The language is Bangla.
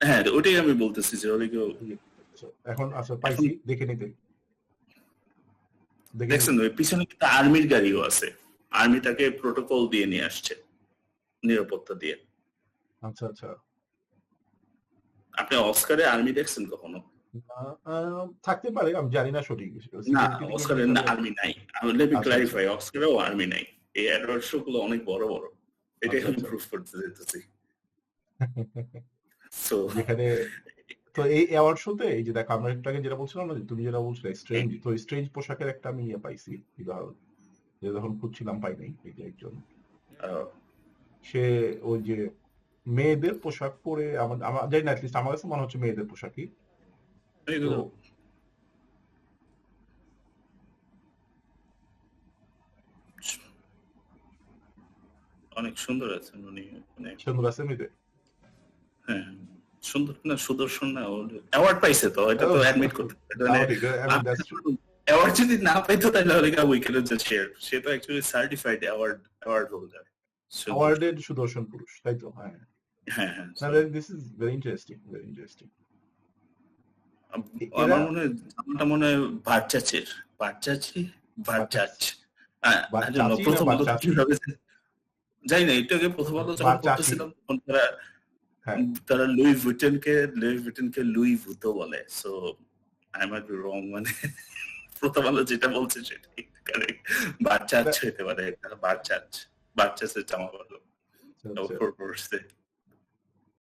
হ্যাঁ, ওটাই আমি বলতেছি যে এখন আচ্ছা এখন পাইছি, দেখে নিতে দেখছেন ওই পিছনে কিন্তু আর্মির গাড়িও আছে। আর্মি তাকে প্রোটোকল দিয়ে নিয়ে আসছে, নিরাপত্তা দিয়ে। আচ্ছা আচ্ছা। আপনি অস্কারে আর্মি দেখছেন কখনো? থাকতে পারে, আমি জানি না সঠিক। না, সিকিউরিটি অস্কারে আর্মি নাই। লেট মি আচ্ছা আচ্ছা ক্লারিফাই, অস্কারেও আর্মি নাই। এই অ্যাওয়ার্ড শো গুলো অনেক বড় বড়, এটাই আচ্ছা আমি আচ্ছা। প্রুফ করতে যেতেছি। সো যেখানে তো এই অ্যাওয়ার্ড শোতে এই যে দেখো, আমরা একটু আগে যেটা বলছিলাম না, যে তুমি যেটা বলছিলে স্ট্রেঞ্জ, তো স্ট্রেঞ্জ পোশাকের একটা আমি পাইছি উদাহরণ, যে যখন খুঁজছিলাম পাই নাই। এই যে একজন, সে ওই যে মেয়েদের পোশাক পরে, আমার জানি না, অ্যাটলিস্ট আমার কাছে মনে হচ্ছে মেয়েদের পোশাকই। তো অনেক সুন্দর আছেন উনি, মানে সুন্দর আছে মেয়েদের। হ্যাঁ সুন্দর না, সুদর্শন না, অ্যাওয়ার্ড পাইছে তো, এটা তো অ্যাডমিট করতে অ্যাওয়ার্ড যদি না পাইতো তাহলে উই ক্যান জাস্ট শেয়ার। সে তো actually certified award holder, awarded সুদর্শন পুরুষ, তাই তো? হ্যাঁ হ্যাঁ হ্যাঁ। This is very interesting, very interesting. আমার মনে হয় জামাটা মনে হয় বাচ্চাচের, বাচ্চাচি বাচ্চাচ প্রথম আলো কিভাবে যাই না, একটু আগে প্রথম আলো যখন করতেছিলাম তখন তারা লুই ভিটনকে লুই ভুতো বলে। So I might be wrong, মানে প্রথম আলো যেটা বলছে সেটাই কারেক্ট। বাচ্চাচ হইতে পারে, বাচ্চাচের জামা পড়লো পড়ছে।